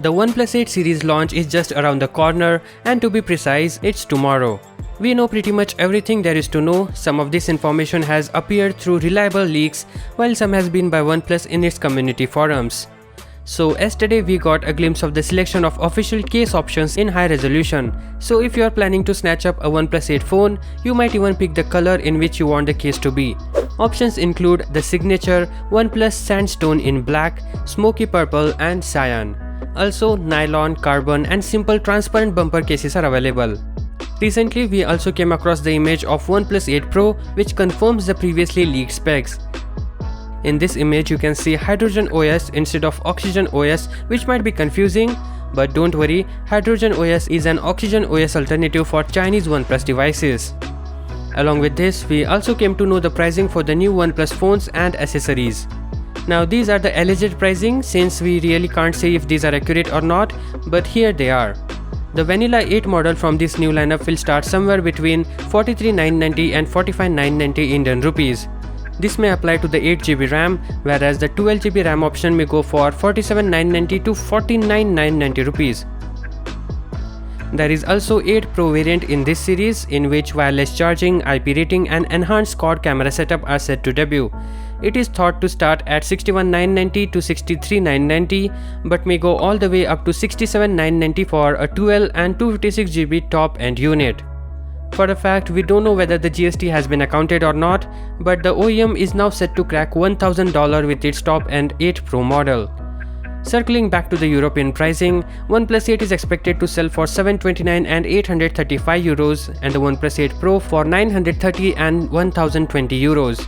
The OnePlus 8 series launch is just around the corner, and to be precise, it's tomorrow. We know pretty much everything there is to know. Some of this information has appeared through reliable leaks, while some has been by OnePlus in its community forums. So yesterday we got a glimpse of the selection of official case options in high resolution. So if you are planning to snatch up a OnePlus 8 phone, you might even pick the color in which you want the case to be. Options include the signature OnePlus Sandstone in black, smoky purple and cyan. Also, nylon, carbon and simple transparent bumper cases are available. Recently we also came across the image of OnePlus 8 Pro, which confirms the previously leaked specs. In this image you can see Hydrogen OS instead of Oxygen OS, which might be confusing, but don't worry, Hydrogen OS is an Oxygen OS alternative for Chinese OnePlus devices. Along with this, we also came to know the pricing for the new OnePlus phones and accessories. Now these are the alleged pricing, since we really can't say if these are accurate or not, but here they are. The Vanilla 8 model from this new lineup will start somewhere between 43,990 and 45,990 Indian rupees. This may apply to the 8GB RAM, whereas the 12GB RAM option may go for 47,990 to 49,990 rupees. There is also 8 Pro variant in this series, in which wireless charging, IP rating and enhanced quad camera setup are set to debut. It is thought to start at 61,990 to 63,990, but may go all the way up to 67,990 for a 12 and 256GB top-end unit. For a fact, we don't know whether the GST has been accounted or not, but the OEM is now set to crack $1,000 with its top-end 8 Pro model. Circling back to the European pricing, OnePlus 8 is expected to sell for 729 and 835 euros and the OnePlus 8 Pro for 930 and 1020 euros.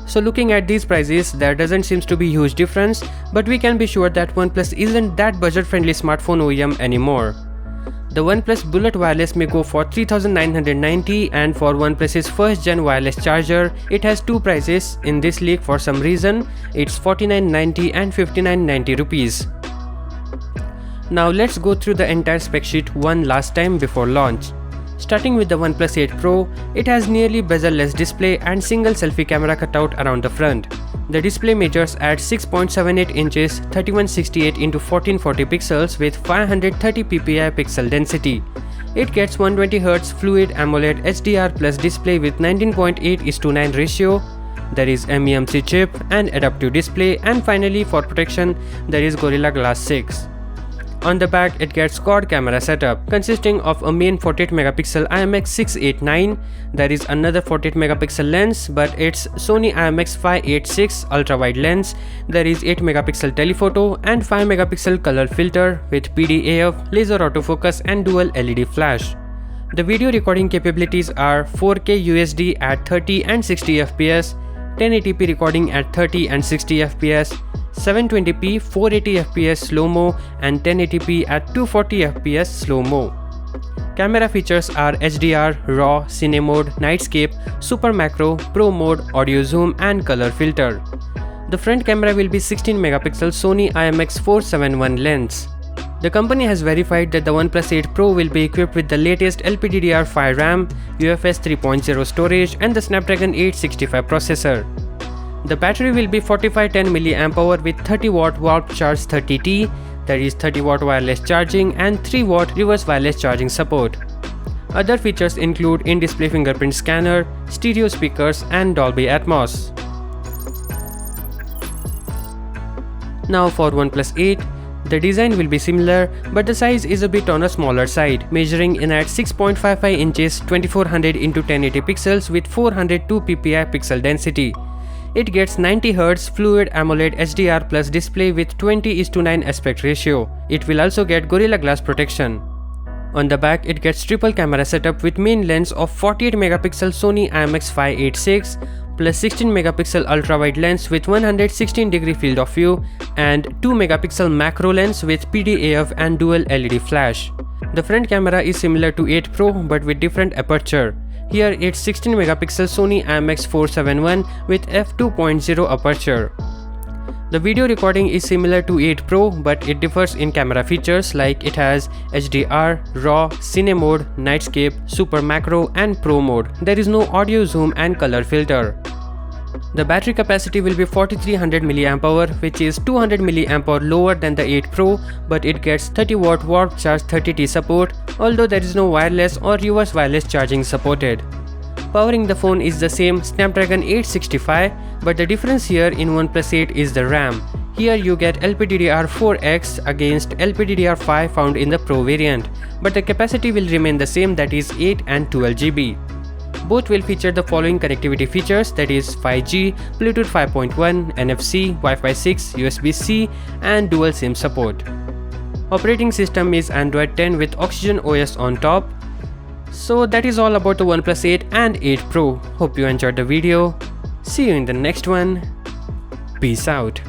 So looking at these prices, there doesn't seem to be huge difference, but we can be sure that OnePlus isn't that budget-friendly smartphone OEM anymore. The OnePlus Bullet Wireless may go for 3,990, and for OnePlus's first gen wireless charger, it has two prices in this leak for some reason. It's 4990 and 5990 rupees. Now let's go through the entire spec sheet one last time before launch. Starting with the OnePlus 8 Pro, it has nearly bezel-less display and single selfie camera cutout around the front. The display measures at 6.78 inches, 3168 x 1440 pixels with 530 ppi pixel density. It gets 120Hz Fluid AMOLED HDR Plus display with 19.8:9 ratio. There is MEMC chip and adaptive display, and finally for protection there is Gorilla Glass 6. On the back, it gets quad camera setup consisting of a main 48MP IMX689. There is another 48MP lens, but it's Sony IMX586 ultra-wide lens. There is 8MP telephoto and 5MP color filter with PDAF, laser autofocus and dual LED flash. The video recording capabilities are 4K USD at 30 and 60 FPS, 1080p recording at 30 and 60 FPS, 720p 480 fps slow-mo and 1080p at 240 fps slow-mo. Camera features are HDR, RAW, Cine mode, Nightscape, Super Macro, Pro mode, Audio Zoom and Color filter. The front camera will be 16MP Sony IMX471 lens. The company has verified that the OnePlus 8 Pro will be equipped with the latest LPDDR5 RAM, UFS 3.0 storage and the Snapdragon 865 processor. The battery will be 4510 mAh with 30W warp charge 30T. There is 30W wireless charging and 3W reverse wireless charging support. Other features include in-display fingerprint scanner, stereo speakers and Dolby Atmos. Now for OnePlus 8, the design will be similar, but the size is a bit on a smaller side, measuring in at 6.55 inches, 2400 x 1080 pixels with 402 ppi pixel density. It gets 90Hz Fluid AMOLED HDR Plus display with 20:9 aspect ratio. It will also get Gorilla Glass protection. On the back, it gets triple camera setup with main lens of 48MP Sony IMX586 plus 16MP ultra-wide lens with 116° field of view and 2MP macro lens with PDAF and dual LED flash. The front camera is similar to 8 Pro but with different aperture. Here it's 16MP Sony IMX471 with f2.0 aperture. The video recording is similar to 8 Pro, but it differs in camera features like it has HDR, RAW, Cine mode, Nightscape, Super Macro and Pro mode. There is no audio zoom and color filter. The battery capacity will be 4300 mAh, which is 200 mAh lower than the 8 Pro, but it gets 30W warp charge 30T support, although there is no wireless or reverse wireless charging supported. Powering the phone is the same Snapdragon 865, but the difference here in OnePlus 8 is the RAM. Here you get LPDDR4X against LPDDR5 found in the Pro variant, but the capacity will remain the same, that is 8 and 12GB. Both will feature the following connectivity features, that is 5G, Bluetooth 5.1, NFC, Wi-Fi 6, USB-C and dual SIM support. Operating system is Android 10 with Oxygen OS on top. So that is all about the OnePlus 8 and 8 Pro. Hope you enjoyed the video. See you in the next one. Peace out.